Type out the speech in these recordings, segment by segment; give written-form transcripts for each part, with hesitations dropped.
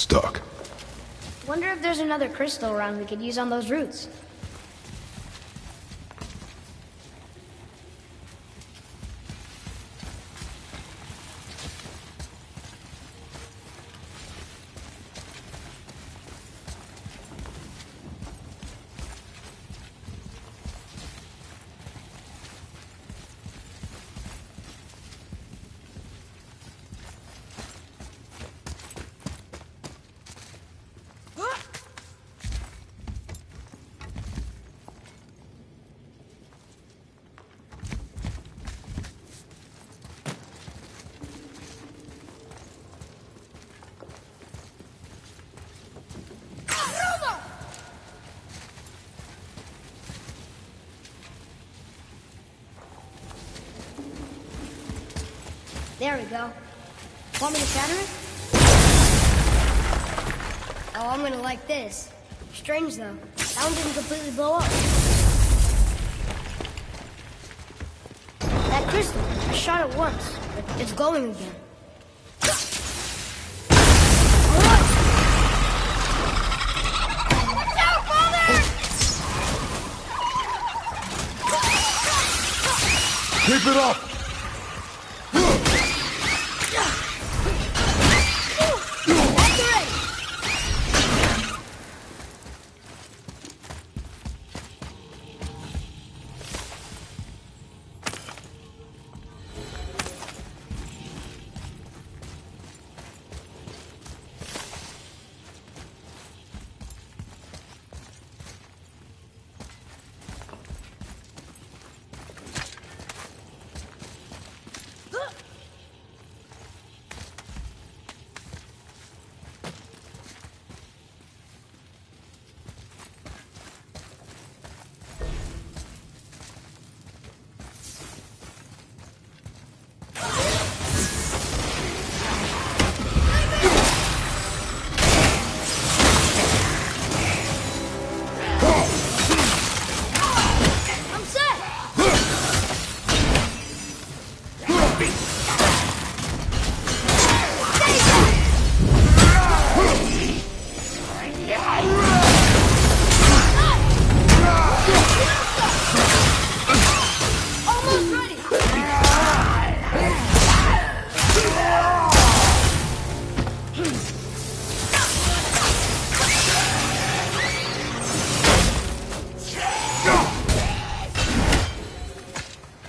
Stuck. Wonder if there's another crystal around we could use on those roots. There we go. Want me to shatter it? Oh, I'm gonna like this. Strange, though. That one didn't completely blow up. That crystal, I shot it once, but it's glowing again. Watch out, brother! Keep it up!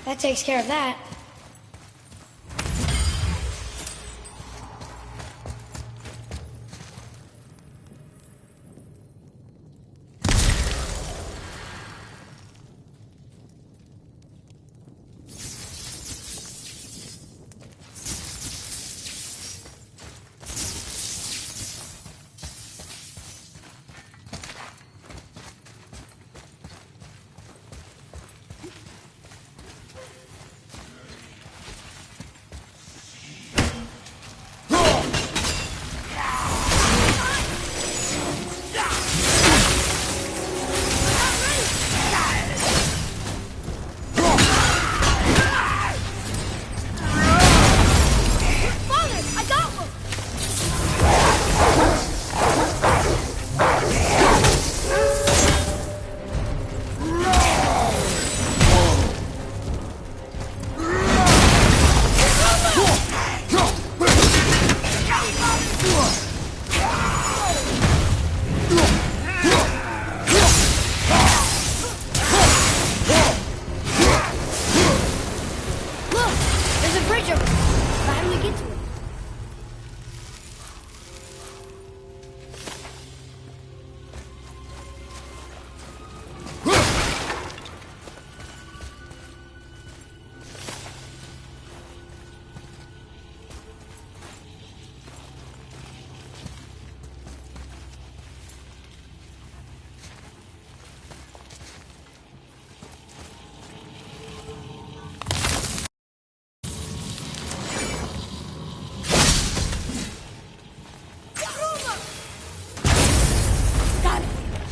That takes care of that.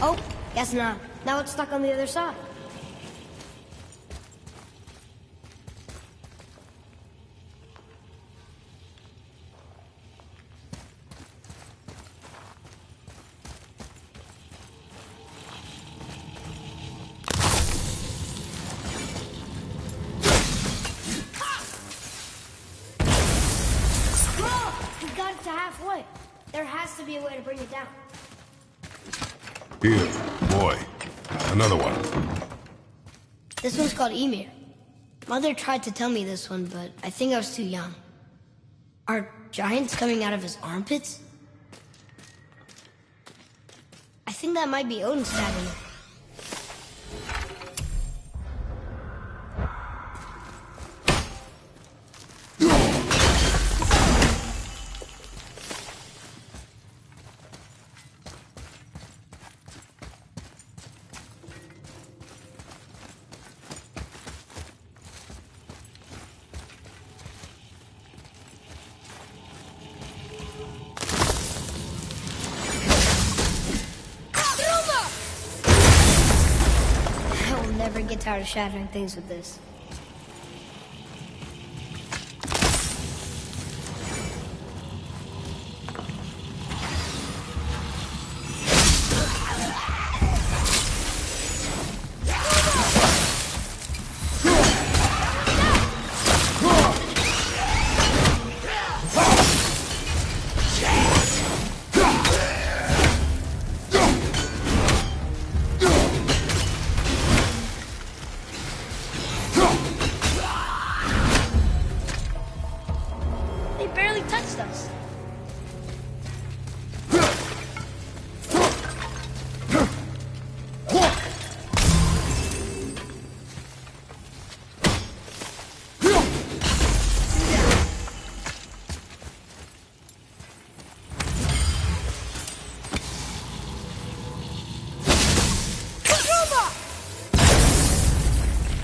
Oh, guess not. Now it's stuck on the other side. has to be a way to bring it down. Here, boy. Another one. This one's called Emir. Mother tried to tell me this one, but I think I was too young. Are giants coming out of his armpits? I think that might be Odin's stabbing him. Never get tired of shattering things with this.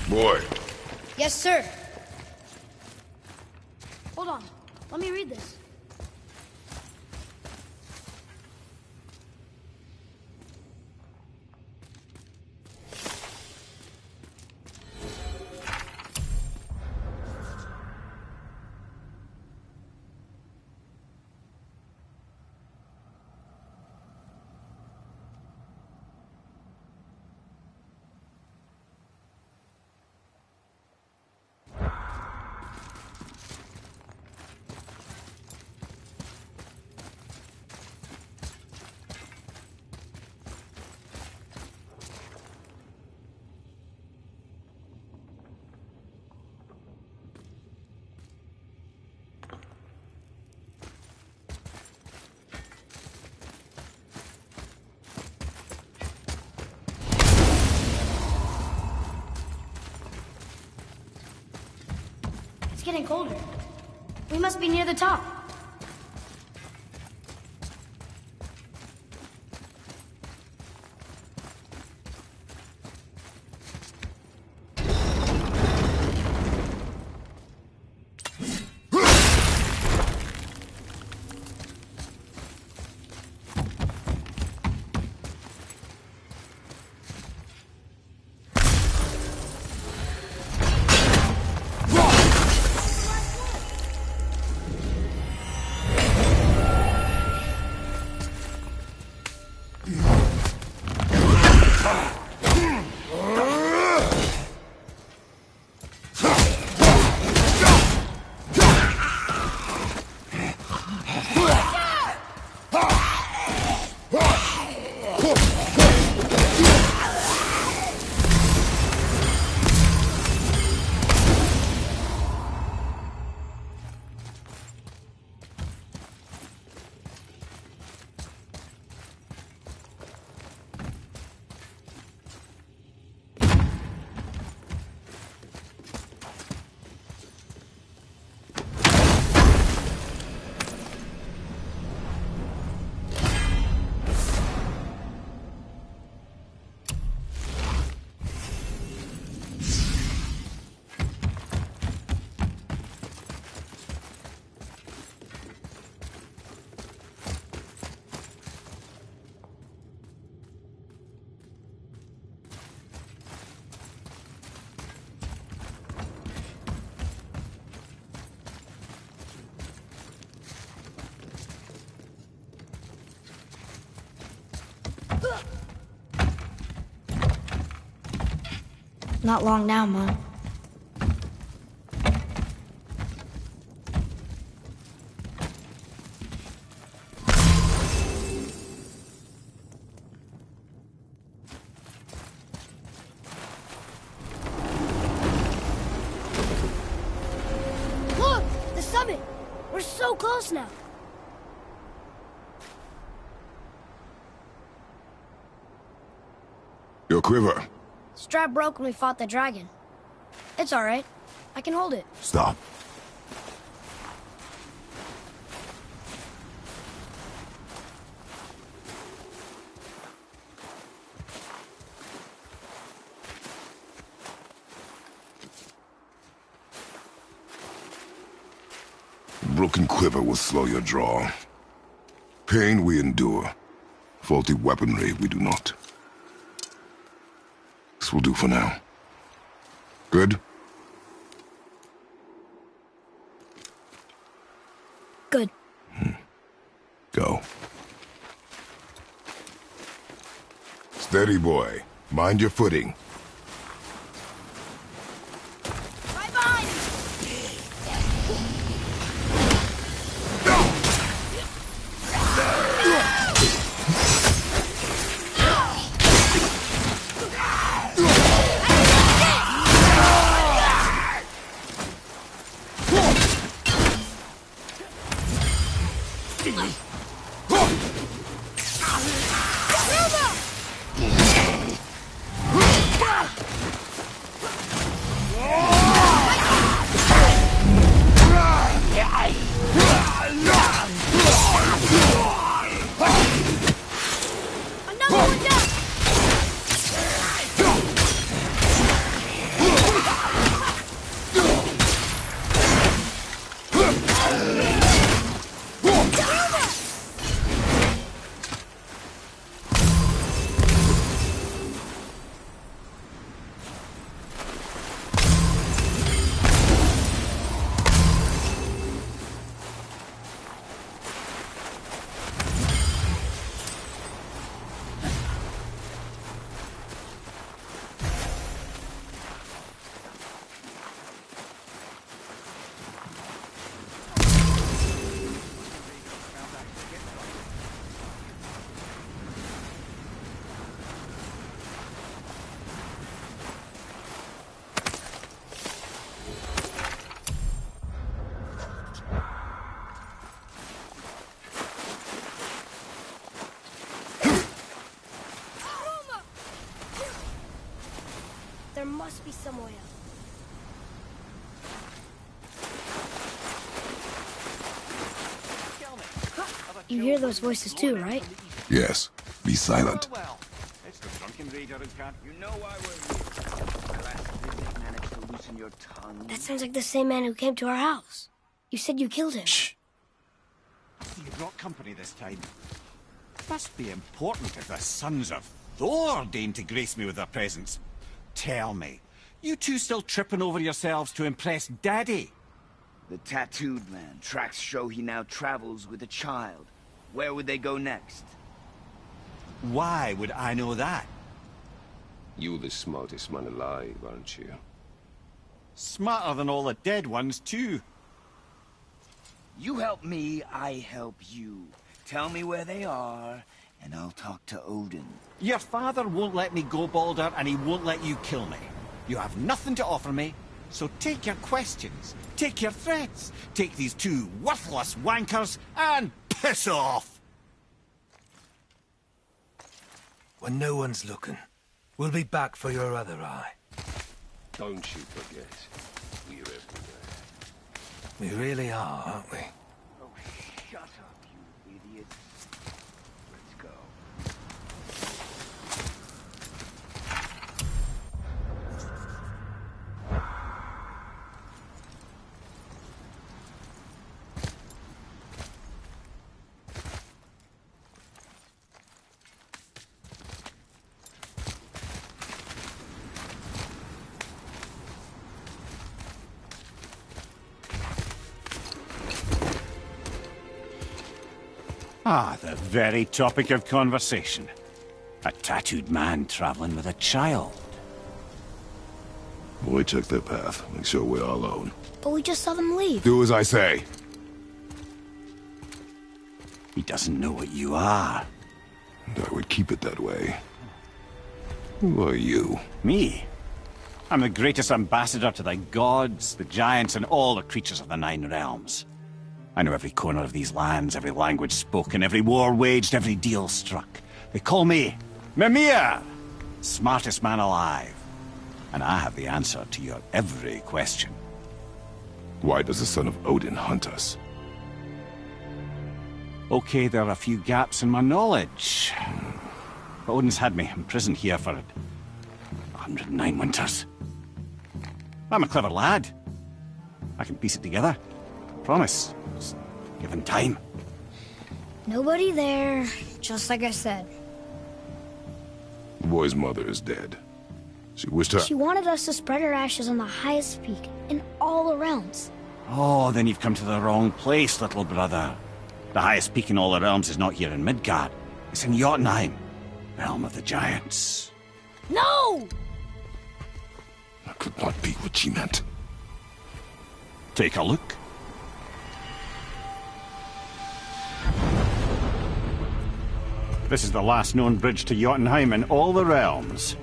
Boy. Yes, sir. Hold on. Let me read this. It's getting colder. We must be near the top. Not long now, Mom. close now. Your quiver. Strap broke when we fought the dragon. It's alright. I can hold it. Stop. Broken quiver will slow your draw. Pain we endure. Faulty weaponry we do not. This will do for now. Good? Good. Go. Steady, boy. Mind your footing. Right behind There must be some way out. You hear those voices too, right? Yes. Be silent. Well, it's the drunken raider who can't. You know why we're here. My last visit managed to loosen your tongue. That sounds like the same man who came to our house. You said you killed him. Shh. You brought company this time. Must be important if the sons of Thor deign to grace me with their presence. Tell me, you two still tripping over yourselves to impress Daddy? The tattooed man. Tracks show he now travels with a child. Where would they go next? Why would I know that? You're the smartest man alive, aren't you? Smarter than all the dead ones, too. You help me, I help you. Tell me where they are, and I'll talk to Odin. Your father won't let me go, Balder, and he won't let you kill me. You have nothing to offer me, so take your questions, take your threats, take these two worthless wankers, and piss off! When no one's looking, we'll be back for your other eye. Don't you forget, we're everywhere. We really are, aren't we? Oh, shut up, you idiot. Let's go. Ah, the very topic of conversation. A tattooed man traveling with a child. Boy, check their path. Make sure we're all alone. But we just saw them leave. Do as I say. He doesn't know what you are. And I would keep it that way. Who are you? Me? I'm the greatest ambassador to the gods, the giants, and all the creatures of the Nine Realms. I know every corner of these lands, every language spoken, every war waged, every deal struck. They call me Mimir, smartest man alive. And I have the answer to your every question. Why does the son of Odin hunt us? Okay, there are a few gaps in my knowledge. But Odin's had me imprisoned here for 109 winters. I'm a clever lad. I can piece it together. Promise. Just given time. Nobody there, just like I said. The boy's mother is dead. She wished her... She wanted us to spread her ashes on the highest peak in all the realms. Oh, then you've come to the wrong place, little brother. The highest peak in all the realms is not here in Midgard. It's in Jotunheim, realm of the giants. No! That could not be what she meant. Take a look. This is the last known bridge to Jotunheim in all the realms.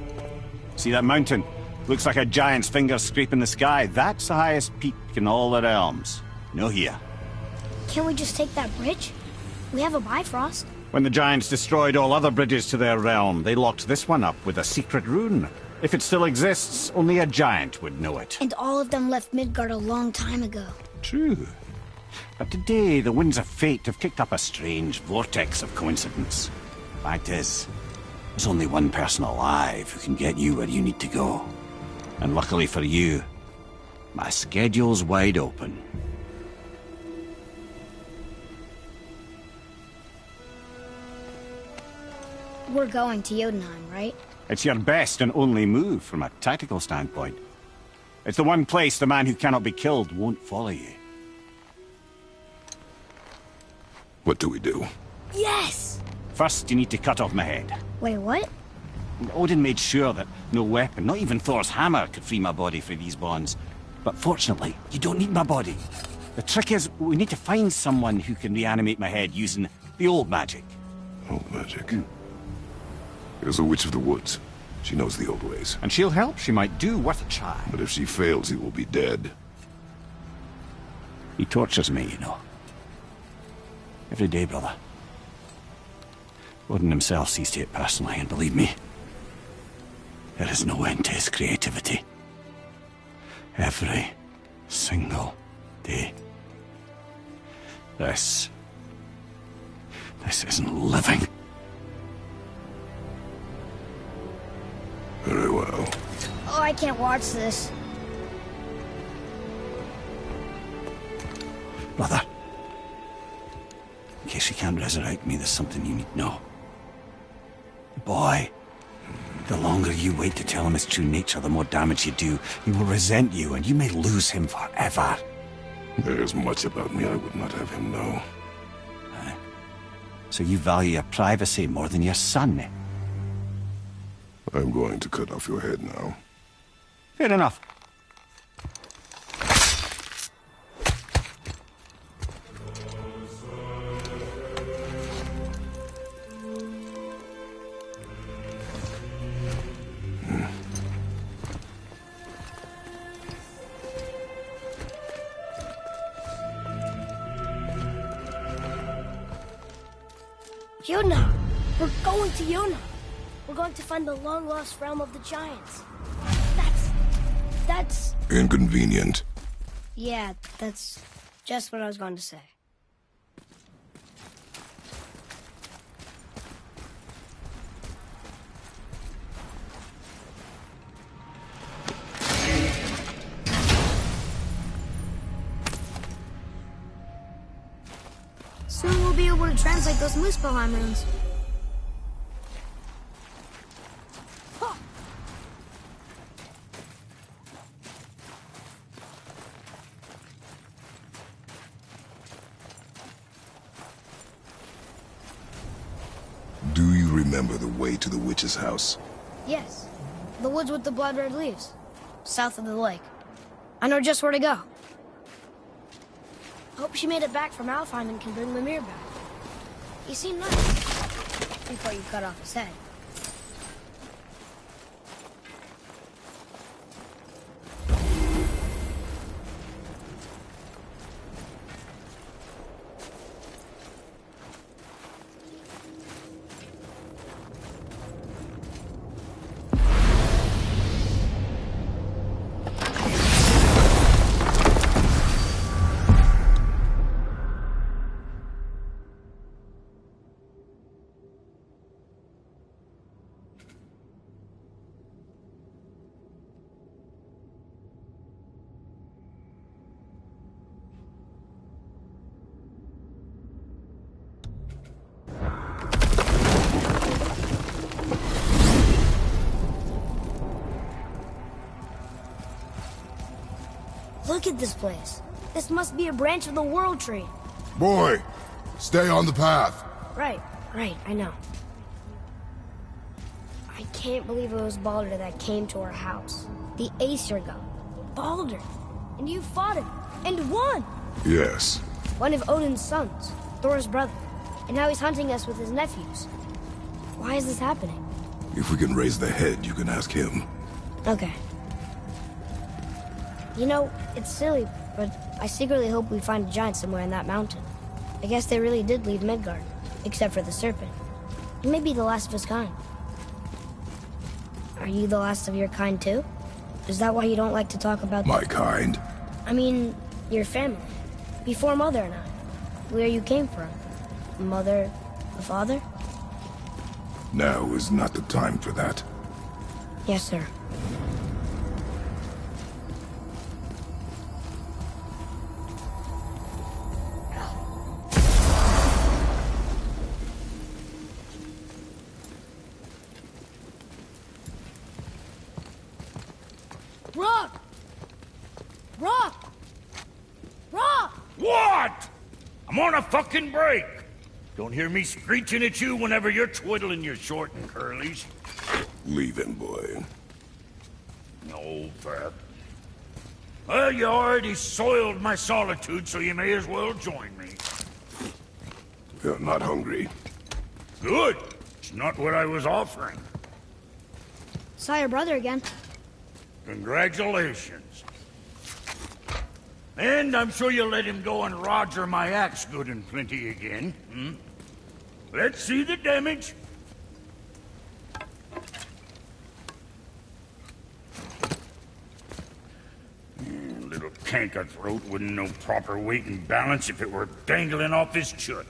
See that mountain? Looks like a giant's finger scraping the sky. That's the highest peak in all the realms. No here. Can't we just take that bridge? We have a Bifrost. When the giants destroyed all other bridges to their realm, they locked this one up with a secret rune. If it still exists, only a giant would know it. And all of them left Midgard a long time ago. True. But today, the winds of fate have kicked up a strange vortex of coincidence. Fact is, there's only one person alive who can get you where you need to go. And luckily for you, my schedule's wide open. We're going to Jotunheim, right? It's your best and only move from a tactical standpoint. It's the one place the man who cannot be killed won't follow you. What do we do? Yes! First, you need to cut off my head. Wait, what? Odin made sure that no weapon, not even Thor's hammer, could free my body from these bonds. But fortunately, you don't need my body. The trick is, we need to find someone who can reanimate my head using the old magic. Old magic? There's a witch of the woods. She knows the old ways. And she'll help. She might do worth a try. But if she fails, he will be dead. He tortures me, you know. Every day, brother. Odin himself sees to it personally, and believe me, there is no end to his creativity. Every single day. This isn't living. Very well. Oh, I can't watch this. Brother, in case he can't resurrect me, there's something you need to know. The boy, the longer you wait to tell him his true nature, the more damage you do. He will resent you, and you may lose him forever. There's much about me I would not have him know. So you value your privacy more than your son, eh? I'm going to cut off your head now. Fair enough. Jotunheim! We're going to Jotunheim! We're going to find the long-lost realm of the giants. That's... Inconvenient. Yeah, that's just what I was going to say. Soon we'll be able to translate those Muspelheim runes. Do you remember the way to the witch's house? Yes. The woods with the blood-red leaves. South of the lake. I know just where to go. Hope she made it back from Alfheim and can bring Mimir back. He seemed nice. Before you cut off his head. Look at this place. This must be a branch of the World Tree. Boy, stay on the path. Right, I know. I can't believe it was Baldur that came to our house. The Aesir god. Baldur. And you fought him. And won! Yes. One of Odin's sons. Thor's brother. And now he's hunting us with his nephews. Why is this happening? If we can raise the head, you can ask him. Okay. You know, it's silly, but I secretly hope we find a giant somewhere in that mountain. I guess they really did leave Midgard, except for the serpent. He may be the last of his kind. Are you the last of your kind too? Is that why you don't like to talk about... My kind? I mean, your family. Before Mother and I. Where you came from. Mother, the father? Now is not the time for that. Yes, sir. Rock! Rock! Rock! What? I'm on a fucking break. Don't hear me screeching at you whenever you're twiddling your short and curlies. Leave him, boy. No, Fab. Well, you already soiled my solitude, so you may as well join me. You're not hungry. Good. It's not what I was offering. Saw your brother again. Congratulations. And I'm sure you'll let him go and roger my axe good and plenty again. Hmm? Let's see the damage. Little canker throat wouldn't know proper weight and balance if it were dangling off his chut.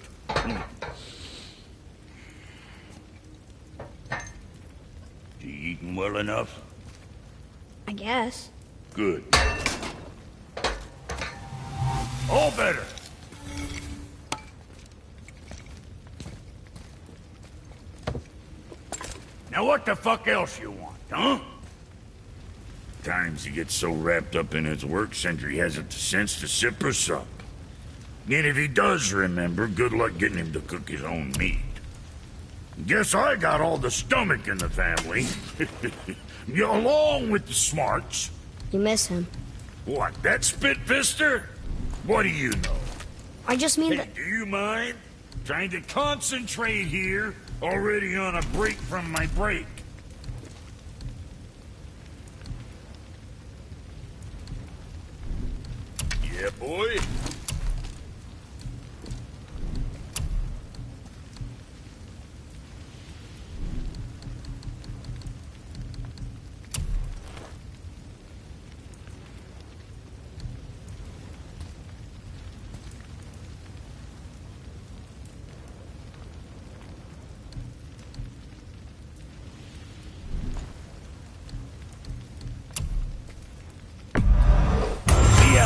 You eating well enough? I guess. Good. All better. Now what the fuck else you want, huh? Times he gets so wrapped up in his work, Sentry hasn't the sense to sip or sup. And if he does remember, good luck getting him to cook his own meat. Guess I got all the stomach in the family. Along with the smarts. You miss him. What, that spit-fister? What do you know? I just mean Hey, that... do you mind? Trying to concentrate here, already on a break from my break. Yeah, boy.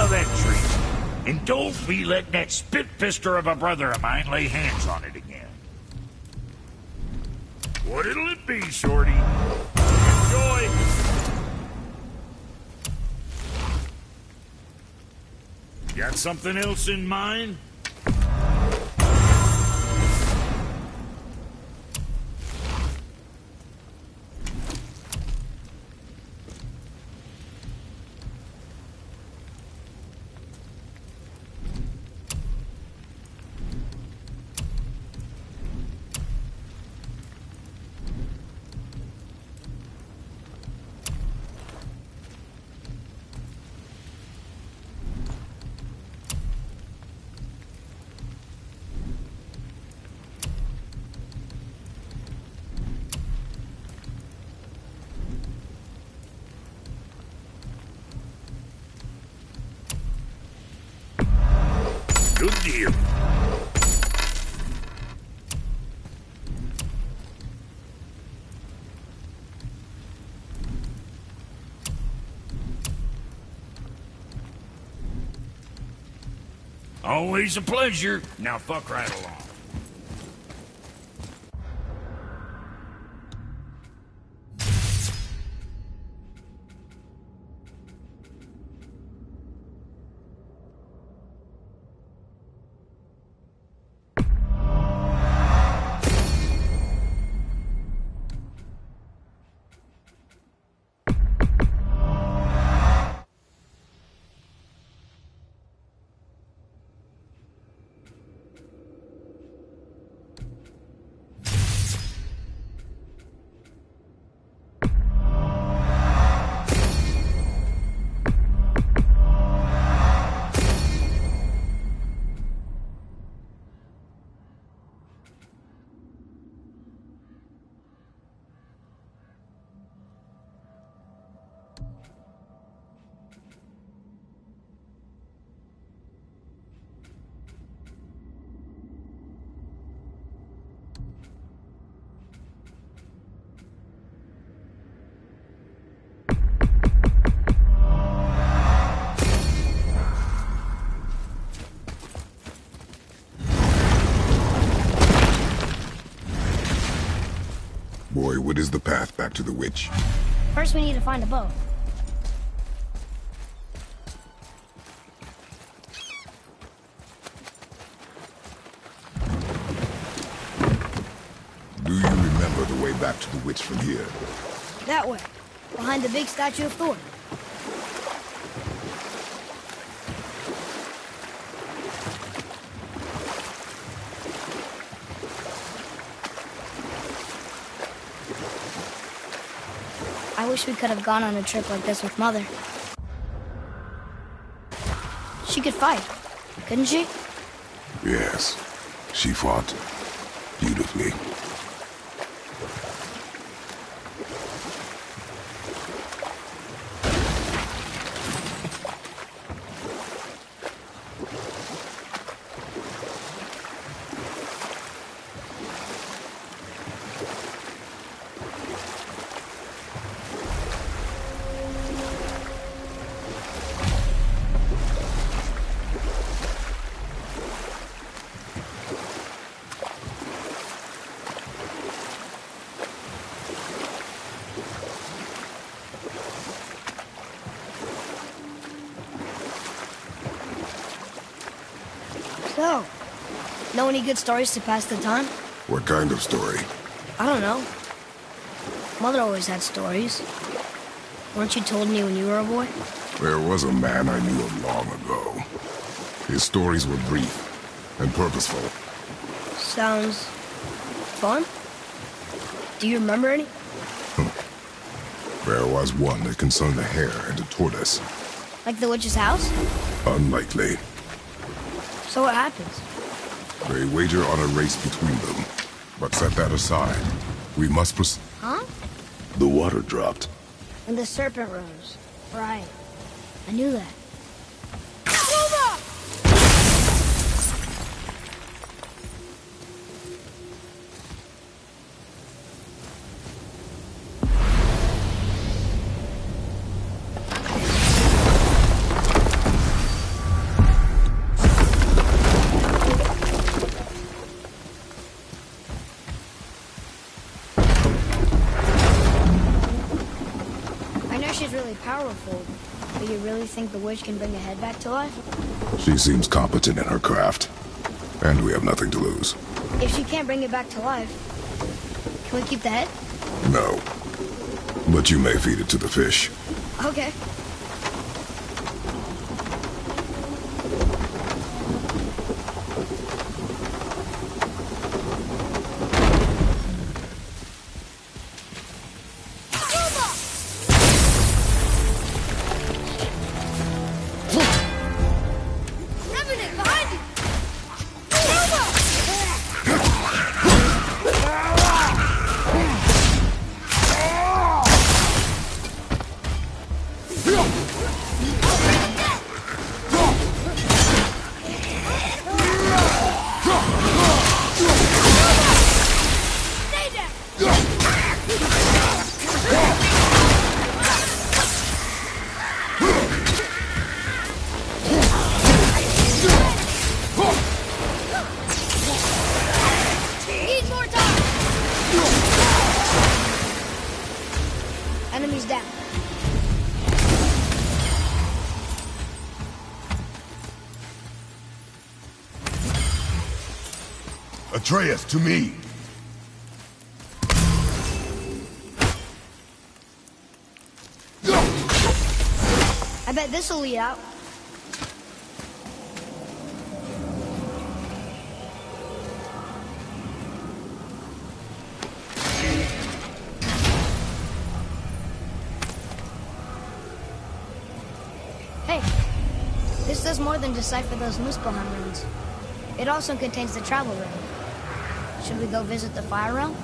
That tree. And don't be letting that spit-fister of a brother of mine lay hands on it again. What'll it be, Shorty? Enjoy! Got something else in mind? Good deal. Always a pleasure. Now fuck right along. boy, what is the path back to the witch? First, we need to find a boat. Do you remember the way back to the witch from here? That way, behind the big statue of Thor. I wish we could have gone on a trip like this with Mother. She could fight, couldn't she? Yes. She fought beautifully. So, know any good stories to pass the time? What kind of story? I don't know. Mother always had stories. Weren't you told me when you were a boy? There was a man I knew of long ago. His stories were brief and purposeful. Sounds fun. Do you remember any? There was one that concerned a hare and a tortoise. Like the witch's house? Unlikely. So what happens? They wager on a race between them. But set that aside. We must proceed. Huh? The water dropped. And the serpent rose. Right. I knew that. She's really powerful, but you really think the witch can bring a head back to life? She seems competent in her craft. And we have nothing to lose. If she can't bring it back to life, can we keep the head? No. But you may feed it to the fish. Okay. Enemies down. Atreus, to me! I bet this'll lead out. Hey, this does more than decipher those Muspelheim runes. It also contains the travel ring. Should we go visit the fire realm?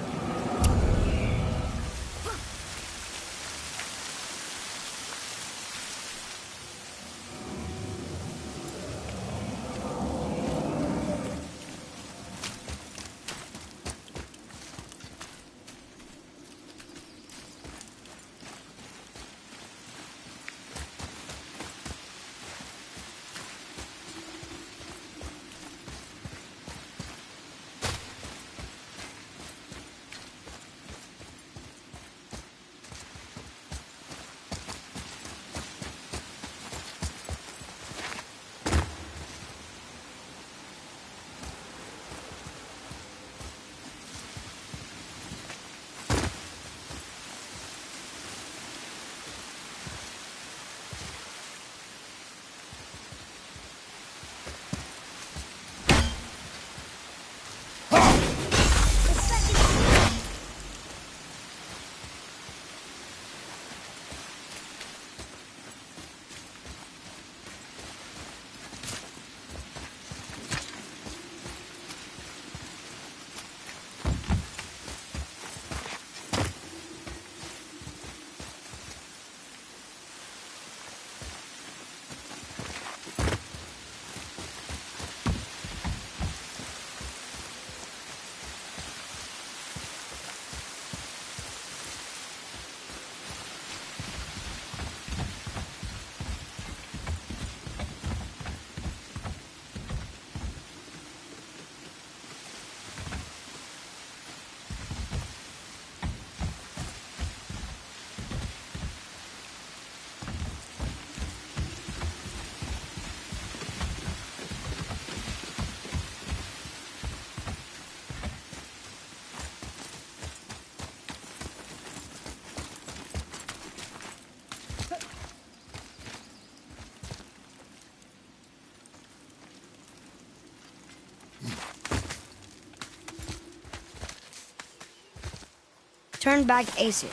turned back Aesir.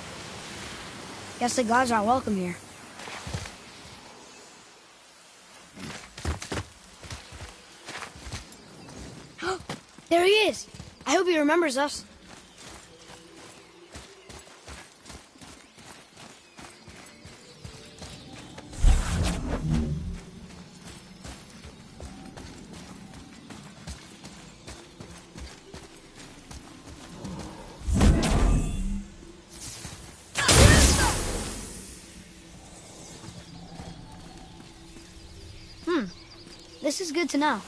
Guess the gods aren't welcome here. There he is! I hope he remembers us. This is good to know.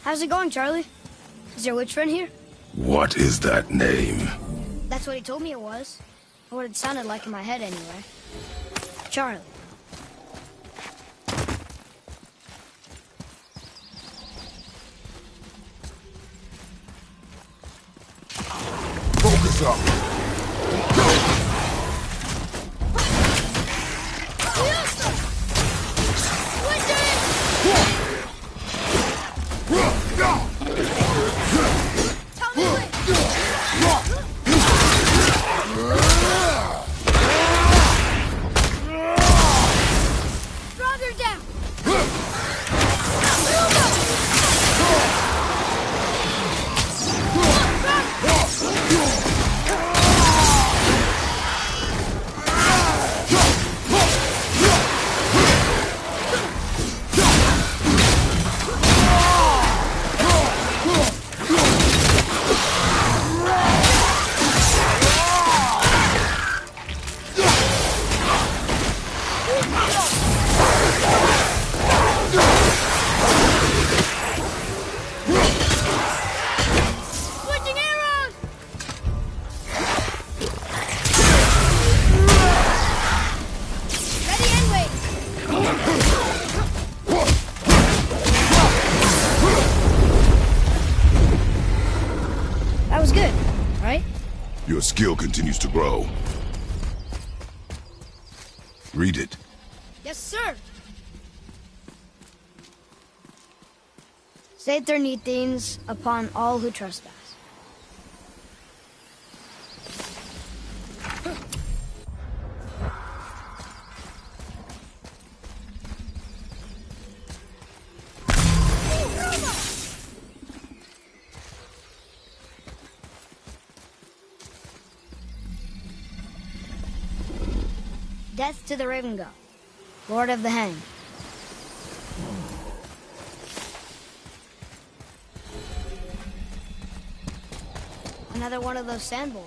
How's it going, Charlie? Is your witch friend here? What is that name? That's what he told me it was. Or what it sounded like in my head, anyway. Charlie. Focus up! Your skill continues to grow. Read it. Yes, sir. Saturnithines upon all who trespass. Death to the Raven God, Lord of the Hang. Another one of those sand bowls.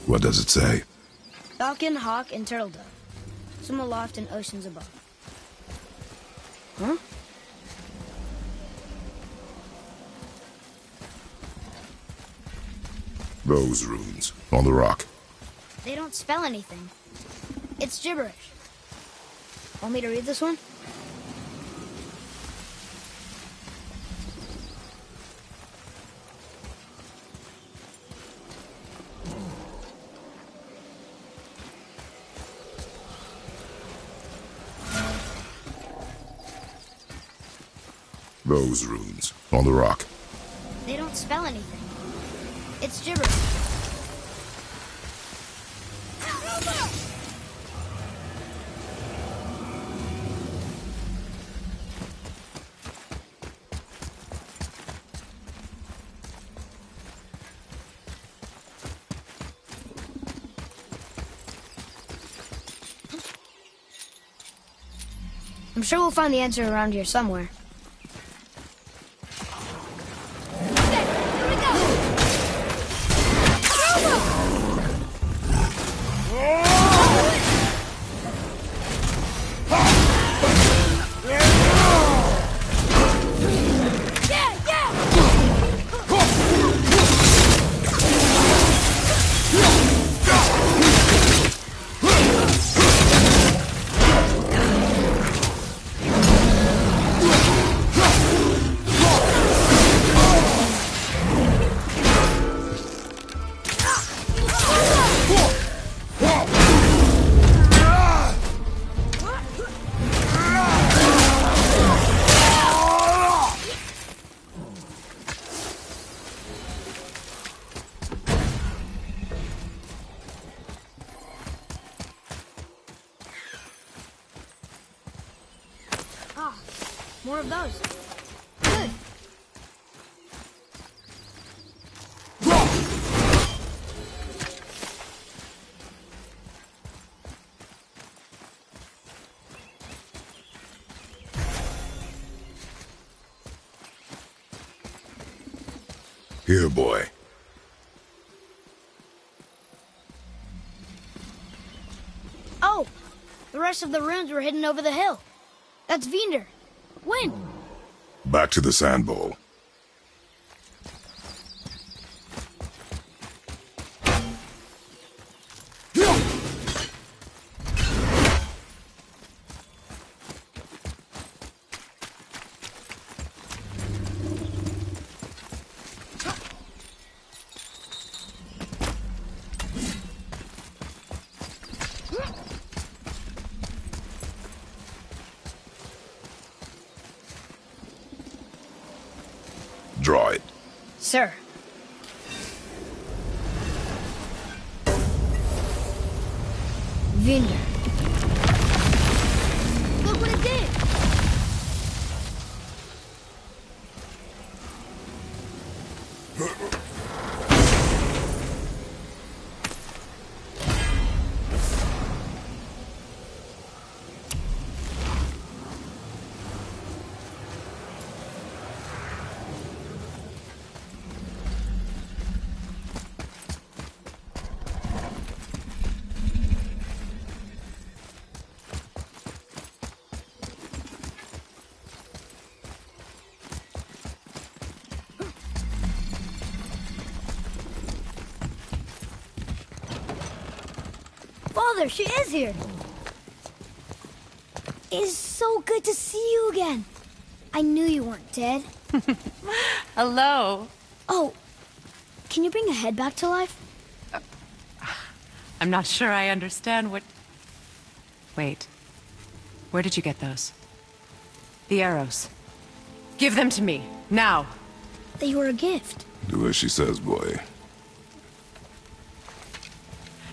What does it say? Falcon, hawk, and turtle dove. Swim aloft in oceans above. Huh? Those runes on the rock. They don't spell anything. It's gibberish. Want me to read this one? Those runes on the rock. They don't spell anything. It's gibberish. I'm sure we'll find the answer around here somewhere. More of those. Good. Here, boy. Oh! The rest of the runes were hidden over the hill. That's Vinder. When? Back to the sand bowl. Draw it. Sir. Vinder. Look what it did! Father, she is here. It is so good to see you again. I knew you weren't dead. Hello. Oh, can you bring a head back to life? I'm not sure I understand what... Wait. Where did you get those? The arrows. Give them to me, now. They were a gift. Do as she says, boy.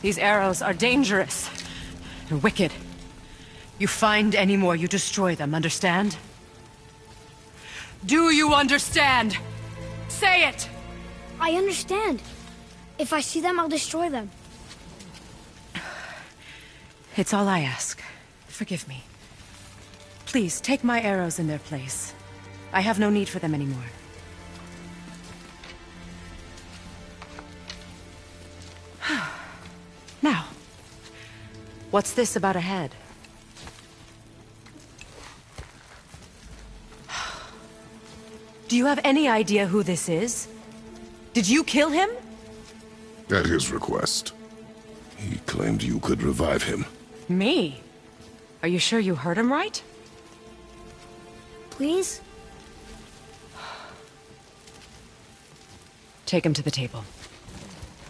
These arrows are dangerous and wicked. You find any more, you destroy them, understand? Do you understand? Say it! I understand. If I see them, I'll destroy them. It's all I ask. Forgive me. Please, take my arrows in their place. I have no need for them anymore. Now, what's this about a head? Do you have any idea who this is? Did you kill him? At his request. He claimed you could revive him. Me? Are you sure you heard him right? Please? Take him to the table.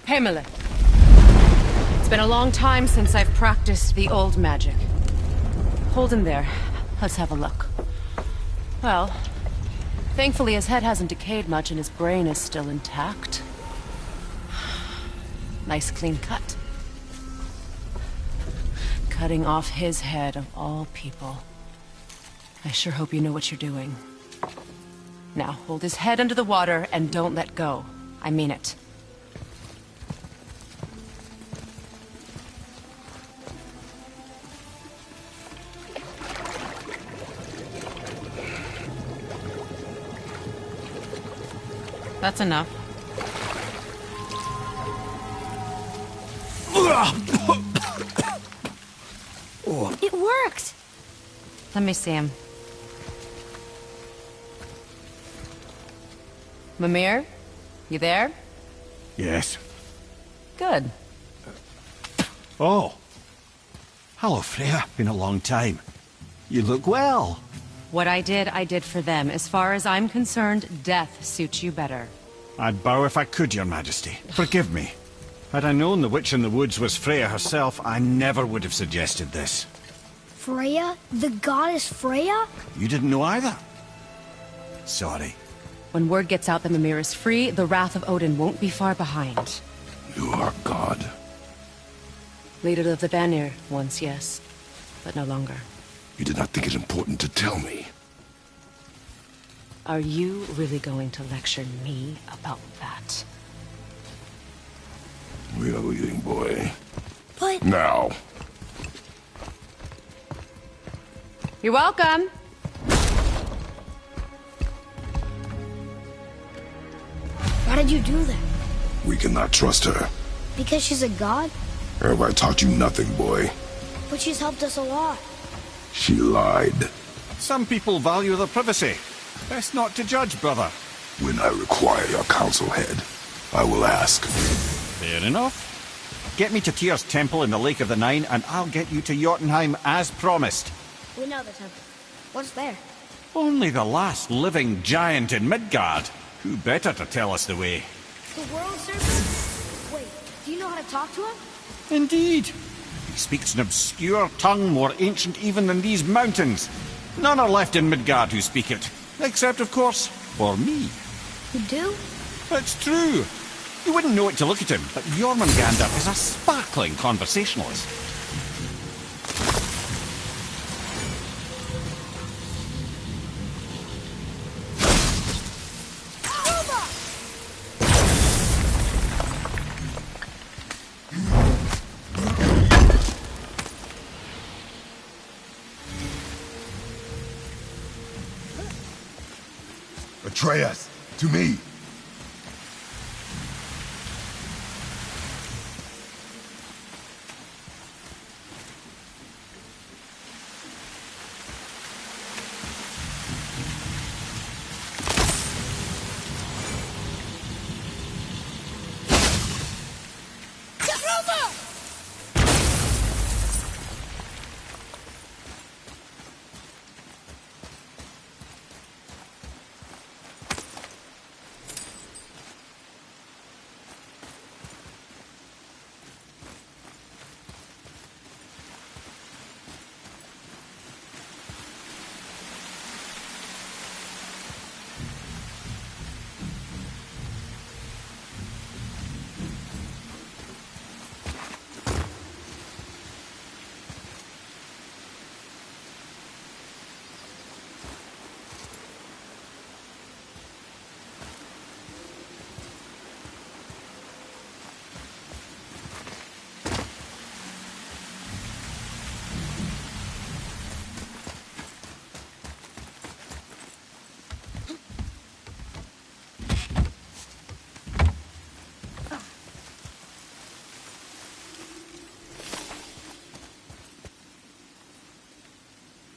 Pamela. It's been a long time since I've practiced the old magic. Hold him there. Let's have a look. Well, thankfully his head hasn't decayed much and his brain is still intact. Nice clean cut. Cutting off his head of all people. I sure hope you know what you're doing. Now, hold his head under the water and don't let go. I mean it. That's enough. It worked! Let me see him. Mimir? You there? Yes. Good. Oh. Hello, Freya. Been a long time. You look well. What I did for them. As far as I'm concerned, death suits you better. I'd bow if I could, Your Majesty. Forgive me. Had I known the witch in the woods was Freya herself, I never would have suggested this. Freya? The goddess Freya? You didn't know either? Sorry. When word gets out that Mimir is free, the wrath of Odin won't be far behind. You are God. Leader of the Vanir, once yes, but no longer. You did not think it important to tell me. Are you really going to lecture me about that? We are leaving, boy. But... Now. You're welcome. Why did you do that? We cannot trust her. Because she's a god? Have I taught you nothing, boy? But she's helped us a lot. She lied. Some people value their privacy. Best not to judge, brother. When I require your council head, I will ask. Fair enough. Get me to Tyr's temple in the Lake of the Nine, and I'll get you to Jotunheim as promised. We know the temple. What's there? Only the last living giant in Midgard. Who better to tell us the way? The world serpent? Wait, do you know how to talk to him? Indeed. He speaks an obscure tongue more ancient even than these mountains. None are left in Midgard who speak it. Except, of course, for me. You do? It's true. You wouldn't know it to look at him, but Jormungandr is a sparkling conversationalist. Atreus, to me.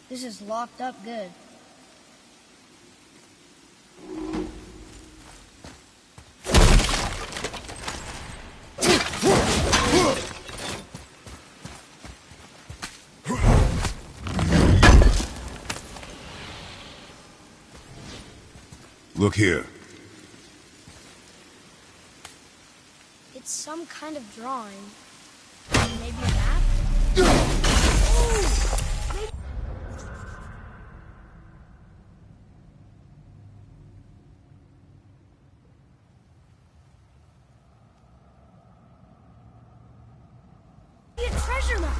This is locked up good. Look here. It's some kind of drawing. Maybe a map? Ooh! Maybe a treasure map!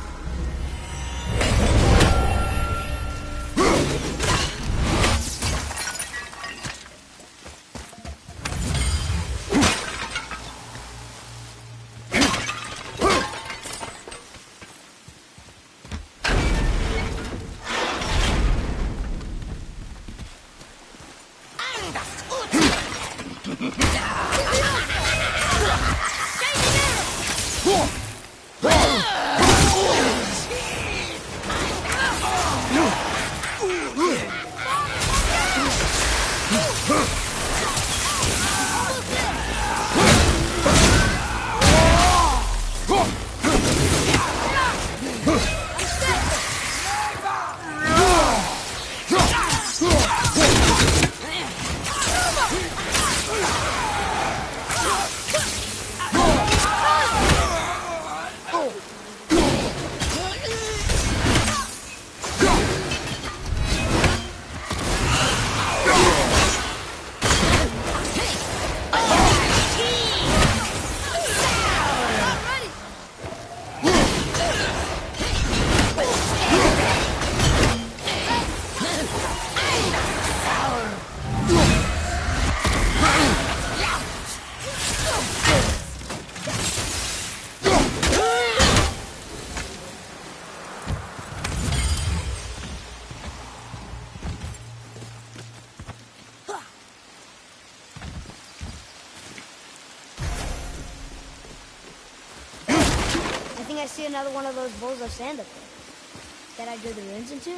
I see another one of those bowls of sand up there. That I drew the runes into?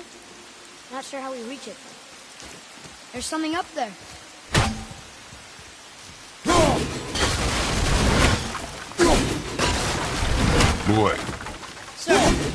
Not sure how we reach it. There's something up there. Boy. Sir.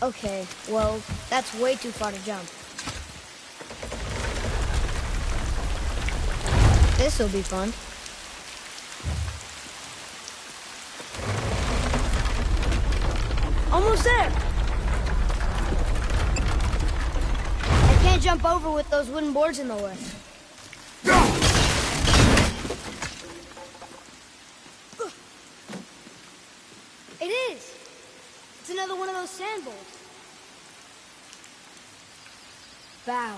Okay, well, that's way too far to jump. This'll be fun. Almost there! I can't jump over with those wooden boards in the way. It is! It's another one of those sand bowls. Bow.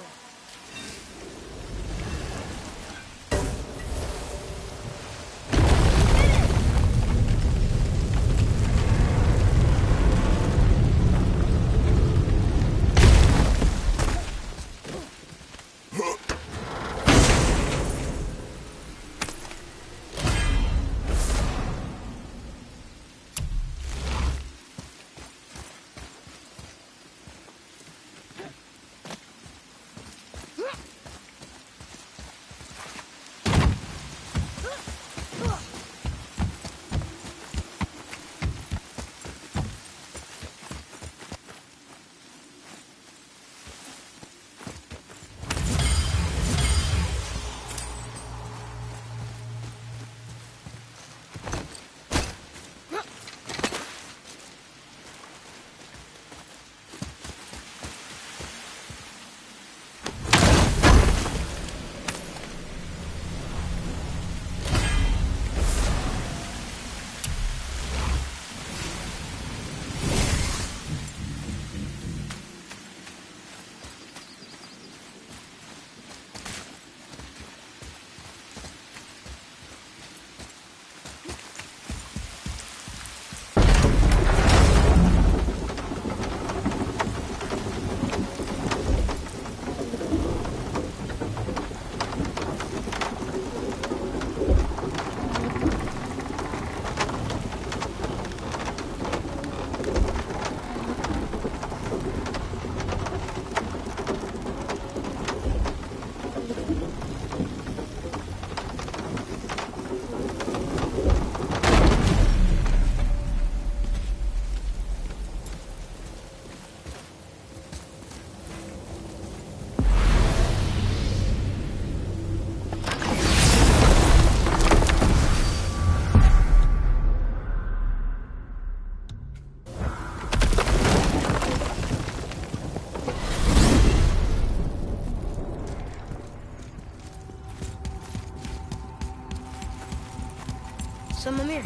So, Mimir,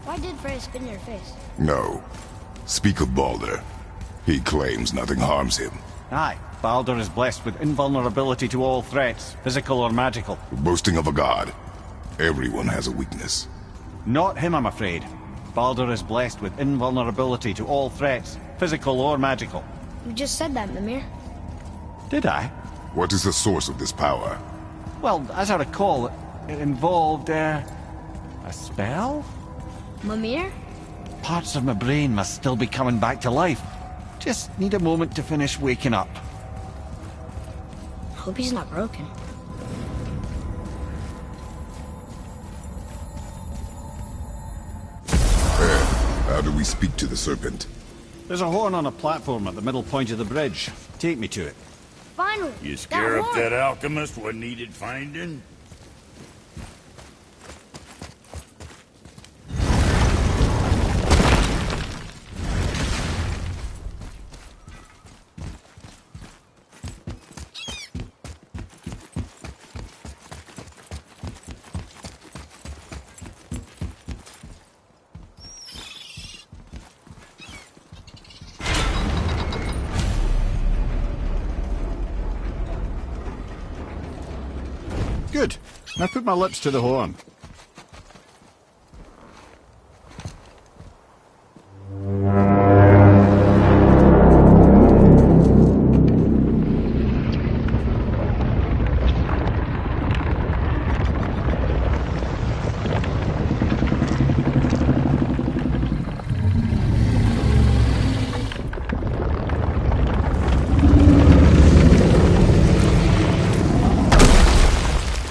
why did Freya spit in your face? No. Speak of Baldur. He claims nothing harms him. Aye, Baldur is blessed with invulnerability to all threats, physical or magical. Boasting of a god. Everyone has a weakness. Not him, I'm afraid. Baldur is blessed with invulnerability to all threats, physical or magical. You just said that, Mimir. Did I? What is the source of this power? Well, as I recall, it involved, a spell? Mimir? Parts of my brain must still be coming back to life. Just need a moment to finish waking up. Hope he's not broken. How do we speak to the serpent? There's a horn on a platform at the middle point of the bridge. Take me to it. Finally! You scare up horn. that alchemist what needed finding? Good. Now put my lips to the horn.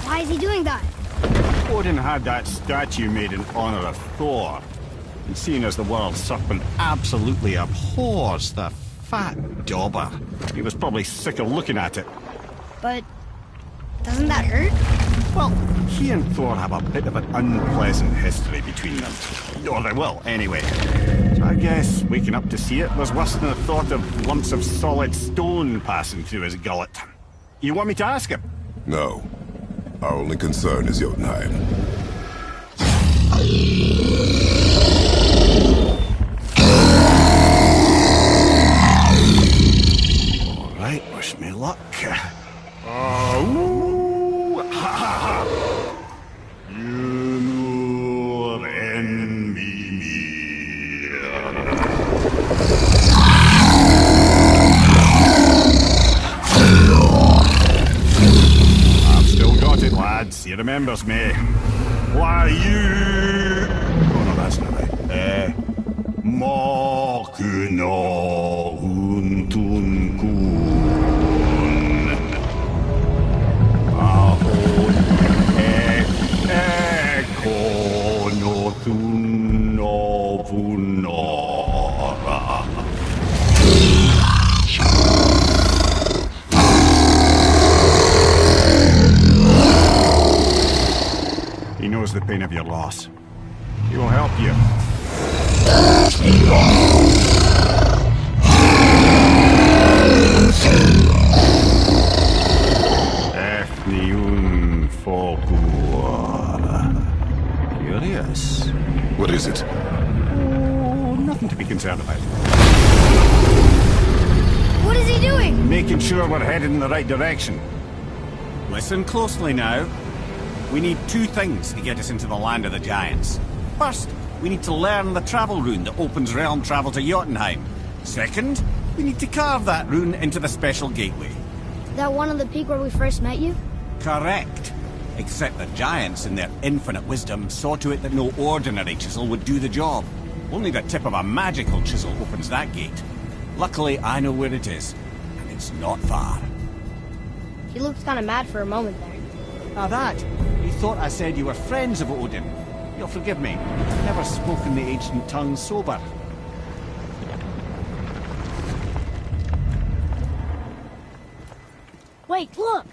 Why is he doing that? Odin had that statue made in honor of Thor. And seeing as the world serpent absolutely abhors the fat dauber, he was probably sick of looking at it. But doesn't that hurt? Well, he and Thor have a bit of an unpleasant history between them. Or they will, anyway. So I guess waking up to see it was worse than the thought of lumps of solid stone passing through his gullet. You want me to ask him? No. Our only concern is Jotunheim. All right, wish me luck. Oh, ha ha ha! You know envy me. I've still got it, lads. He remembers me. Why you? Oh no, that's not right. Makuna untunkun. Ahon ekonotunnovunora. He knows the pain of your loss. He will help you. Ethniun Folkur. Curious. What is it? Oh, nothing to be concerned about. What is he doing? Making sure we're headed in the right direction. Listen closely now. We need two things to get us into the land of the giants. First, we need to learn the travel rune that opens realm travel to Jotunheim. Second, we need to carve that rune into the special gateway. That one on the peak where we first met you? Correct. Except the giants, in their infinite wisdom, saw to it that no ordinary chisel would do the job. Only the tip of a magical chisel opens that gate. Luckily, I know where it is, and it's not far. He looked kind of mad for a moment there. Now that, he thought I said you were friends of Odin. You'll forgive me. I've never spoken the ancient tongue sober. Wait, look!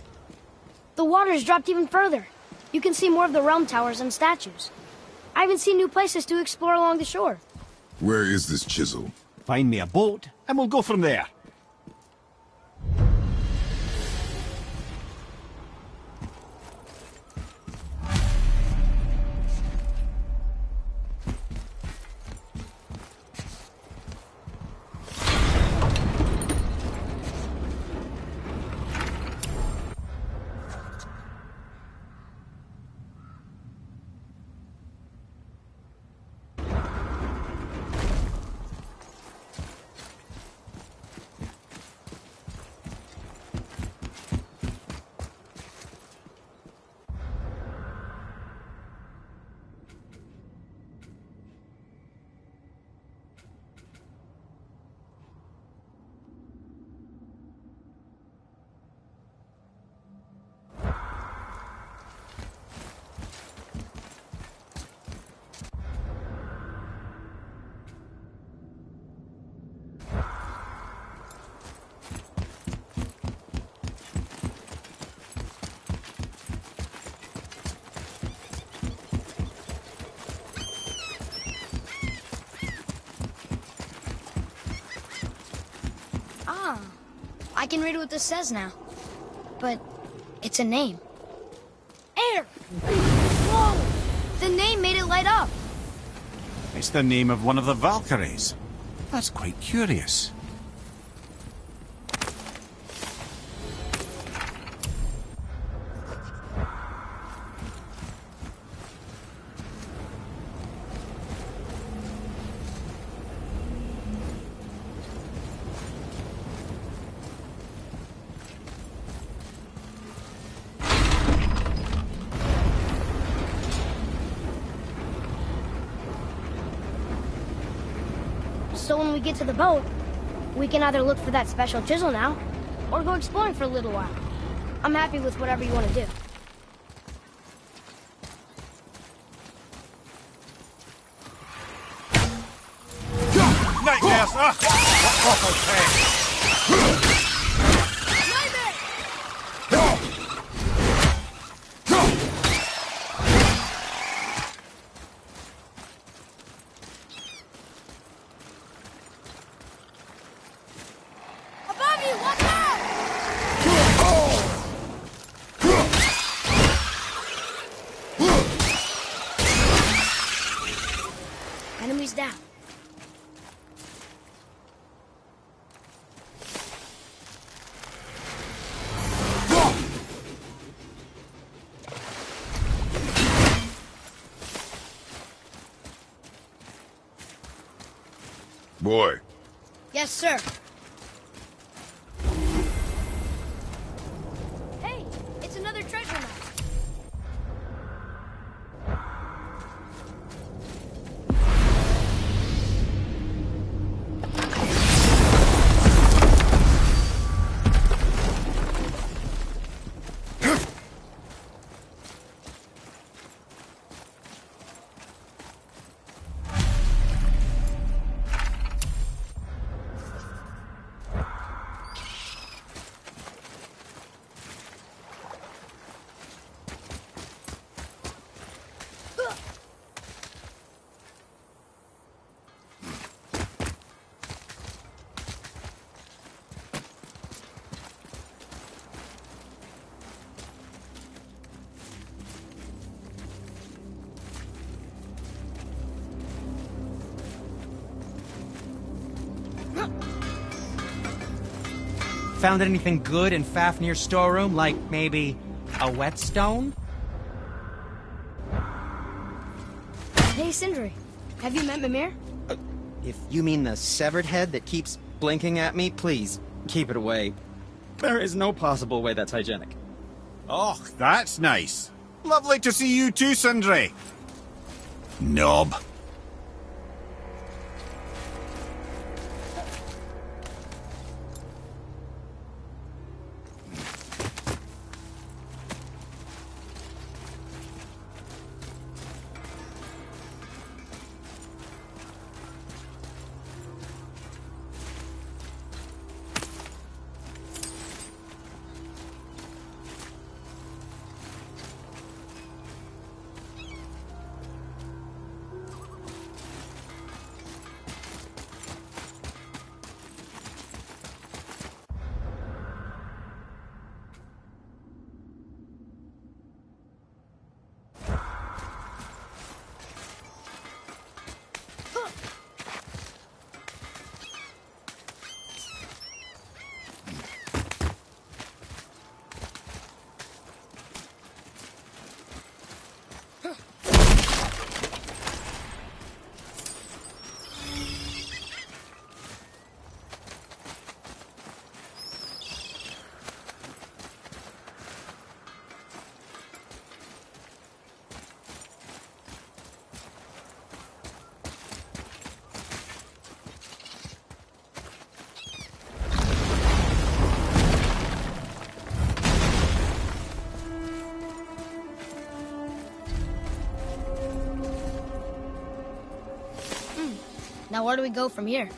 The water's dropped even further. You can see more of the realm towers and statues. I even see new places to explore along the shore. Where is this chisel? Find me a boat, and we'll go from there. Ah, I can read what this says now. But it's a name. Air! Whoa! The name made it light up. It's the name of one of the Valkyries. That's quite curious. So when we get to the boat, we can either look for that special chisel now, or go exploring for a little while. I'm happy with whatever you want to do. Nightmares! Ah! What awful pain! Above you, watch out! Enemies down. Boy, Yes, sir. Hey, it's another treasure map. Found anything good in Fafnir's storeroom, like maybe a whetstone? Hey, Sindri. Have you met Mimir? If you mean the severed head that keeps blinking at me, please, keep it away. There is no possible way that's hygienic. Oh, that's nice. Lovely to see you too, Sindri. Knob. Now where do we go from here?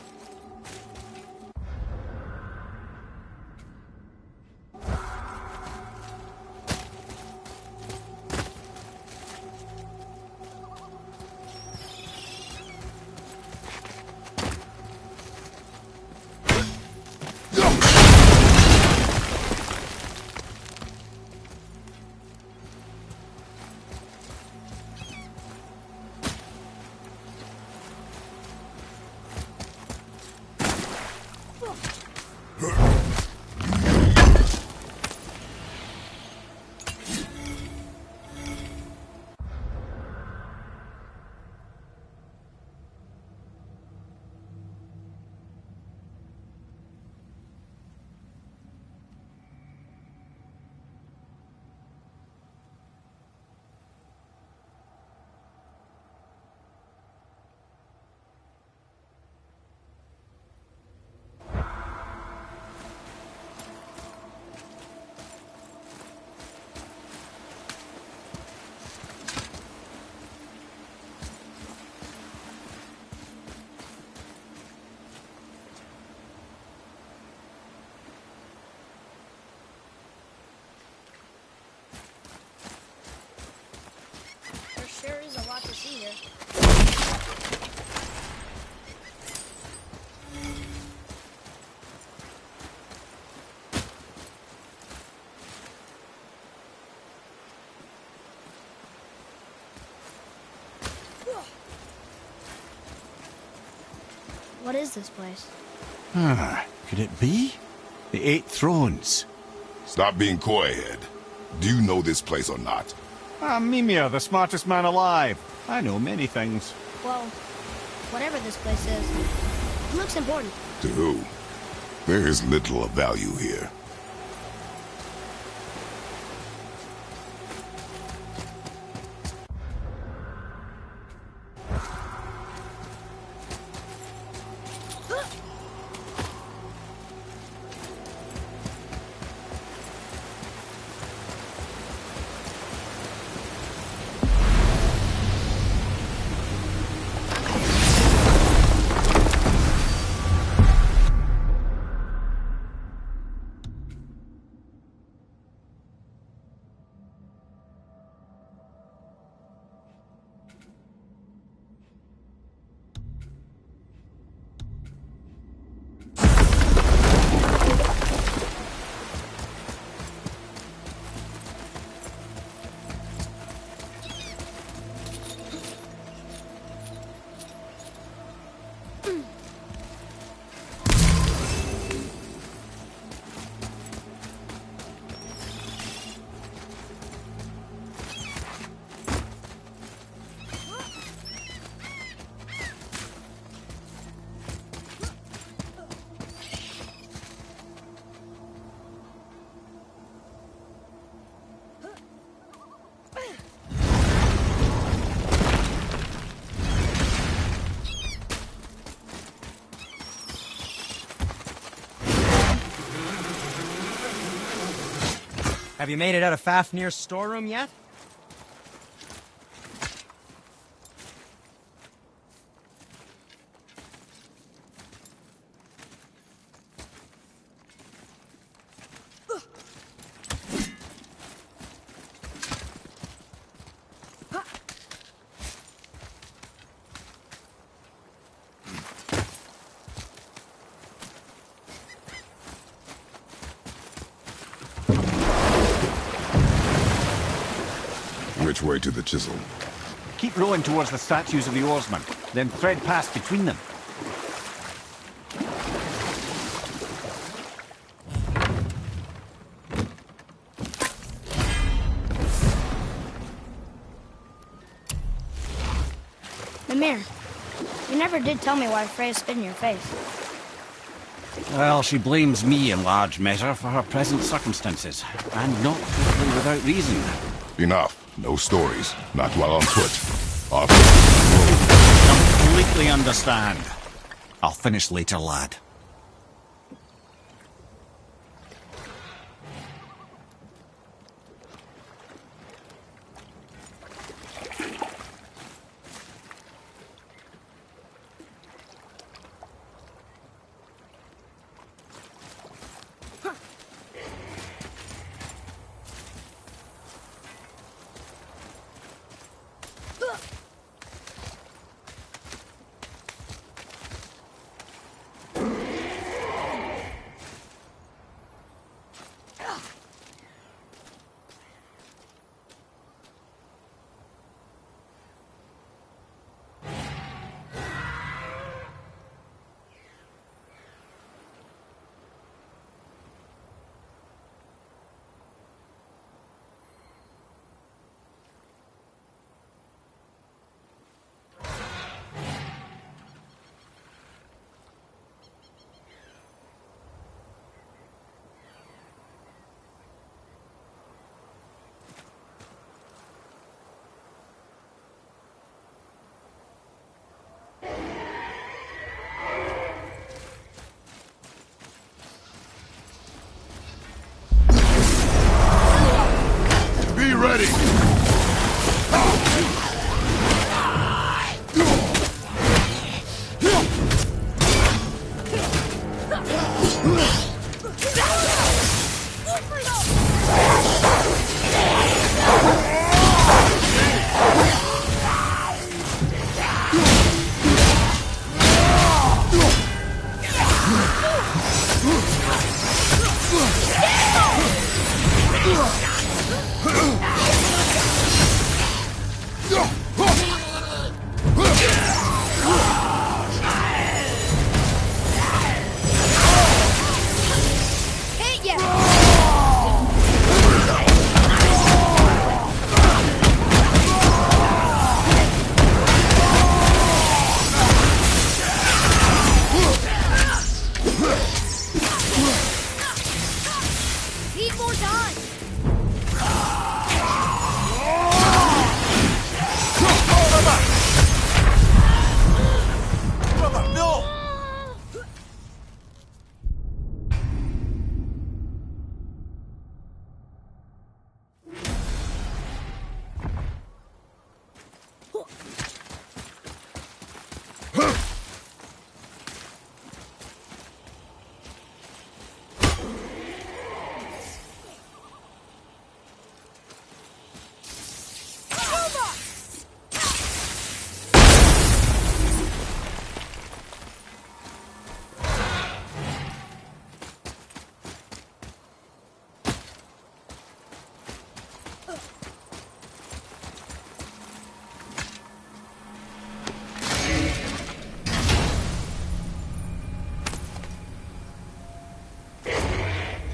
here. What is this place? Could it be? The Eight Thrones. Stop being coy, Head. Do you know this place or not? Mimir, the smartest man alive. I know many things. Well, whatever this place is, it looks important. To who? There is little of value here. Have you made it out of Fafnir's storeroom yet? Which way to the chisel? Keep rowing towards the statues of the oarsmen, then thread past between them. Mimir, you never did tell me why Freya spit in your face. Well, she blames me in large measure for her present circumstances, and not totally without reason. Enough. No stories. Not while on foot. Off. Completely understand. I'll finish later, lad. Be ready! Hit ya! Need more time! Brother, no!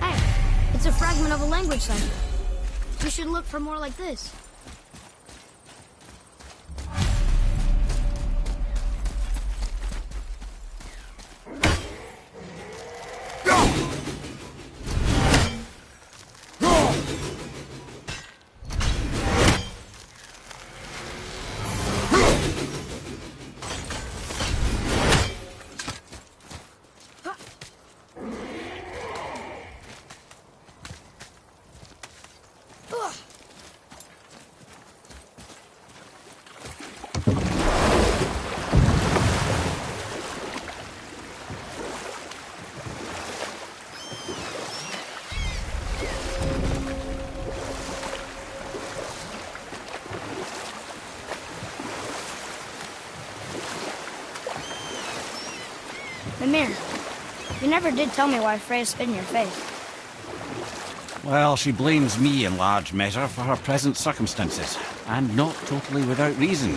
Hey, it's a fragment of a language cipher. We should look for more like this. Mimir, you never did tell me why Freya spit in your face. Well, she blames me in large measure for her present circumstances, and not totally without reason.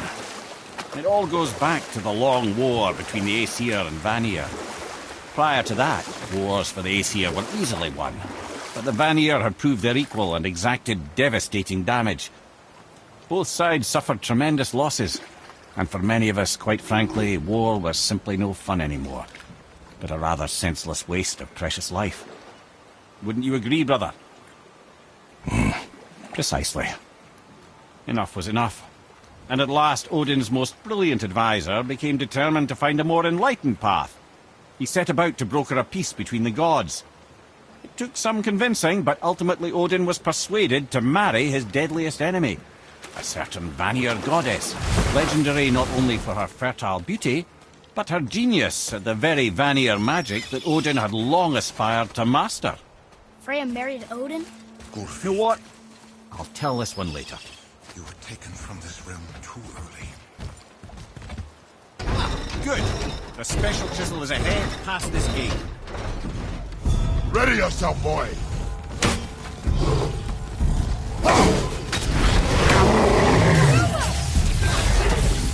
It all goes back to the long war between the Aesir and Vanir. Prior to that, wars for the Aesir were easily won, but the Vanir had proved their equal and exacted devastating damage. Both sides suffered tremendous losses, and for many of us, quite frankly, war was simply no fun anymore, but a rather senseless waste of precious life. Wouldn't you agree, brother? Precisely. Enough was enough. And at last, Odin's most brilliant advisor became determined to find a more enlightened path. He set about to broker a peace between the gods. It took some convincing, but ultimately Odin was persuaded to marry his deadliest enemy, a certain Vanir goddess, legendary not only for her fertile beauty, but her genius at the very Vanir magic that Odin had long aspired to master. Freya married Odin? You know what? I'll tell this one later. You were taken from this realm too early. Good. The special chisel is ahead past this gate. Ready yourself, boy!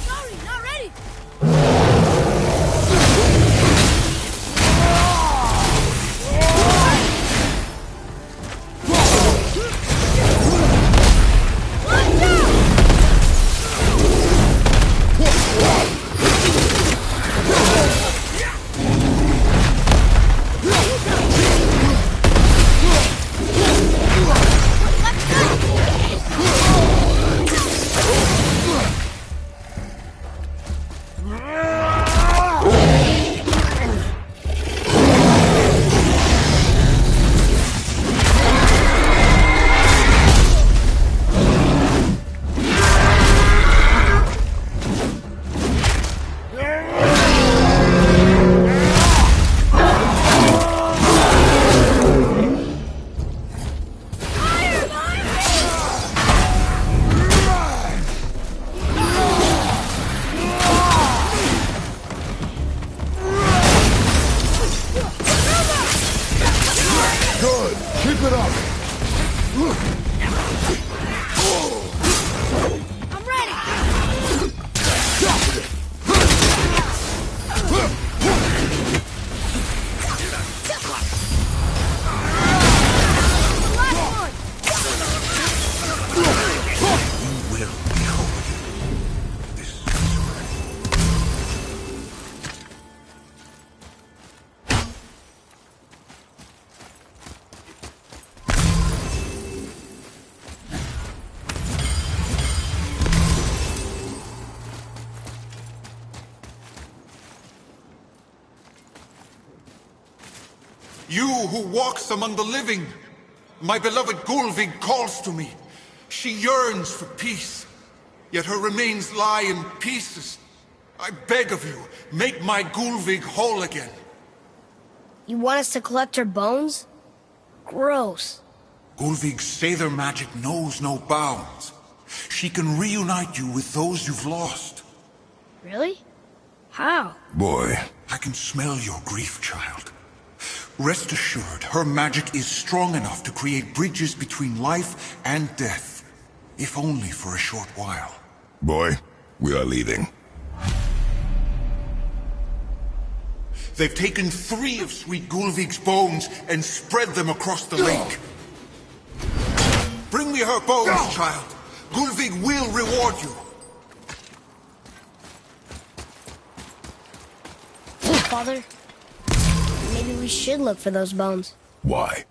Sorry, not ready! Good! Keep it up! I'm ready! You who walks among the living, my beloved Gulvig calls to me. She yearns for peace, yet her remains lie in pieces. I beg of you, make my Gulvig whole again. You want us to collect her bones? Gross. Gulvig's Sather magic knows no bounds. She can reunite you with those you've lost. Really? How? Boy. I can smell your grief, child. Rest assured, her magic is strong enough to create bridges between life and death, if only for a short while. Boy, we are leaving. They've taken 3 of Sweet Gulvig's bones and spread them across the lake. Bring me her bones, child. Gulvig will reward you. Father, maybe we should look for those bones. Why?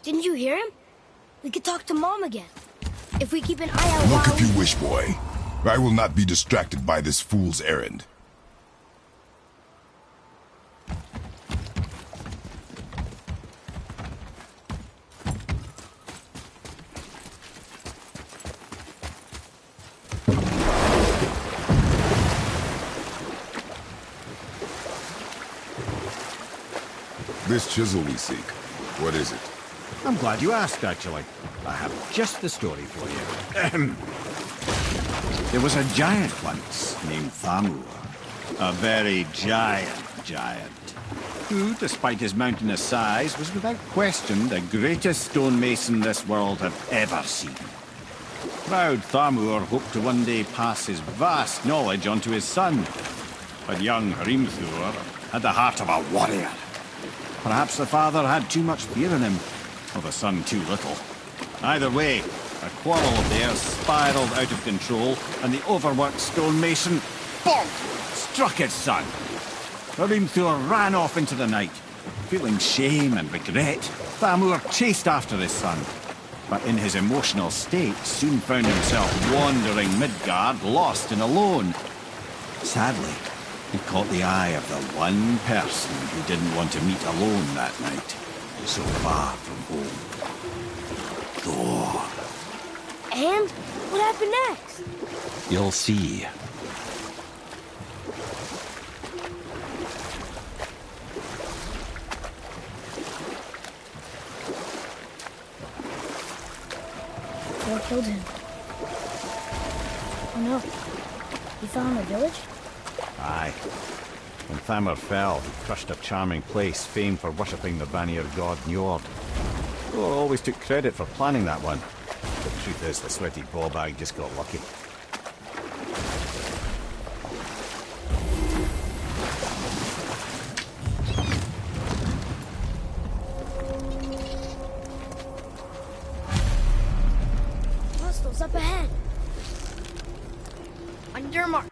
Didn't you hear him? We could talk to Mom again. If we keep an eye out Look while if you wish, boy. I will not be distracted by this fool's errand. This chisel we seek, what is it? I'm glad you asked, actually. I have just the story for you. There was a giant once named Thamur. A very giant, who, despite his mountainous size, was without question the greatest stonemason this world had ever seen. Proud Thamur hoped to one day pass his vast knowledge on to his son. But young Hrimthur had the heart of a warrior. Perhaps the father had too much fear in him, or the son too little. Either way, a quarrel of theirs spiraled out of control, and the overworked stonemason, bonk, struck his son. Hrimthur ran off into the night. Feeling shame and regret, Thamur chased after his son, but in his emotional state soon found himself wandering Midgard, lost and alone. Sadly, he caught the eye of the one person who didn't want to meet alone that night, so far from home. Thor. And? What happened next? You'll see. Thor killed him. Oh no. He fell in the village? Aye. When Thamur fell, he crushed a charming place famed for worshipping the Vanir god Njord. Thor always took credit for planning that one. The truth is, the sweaty ballbag just got lucky. Hostiles up ahead. On your mark.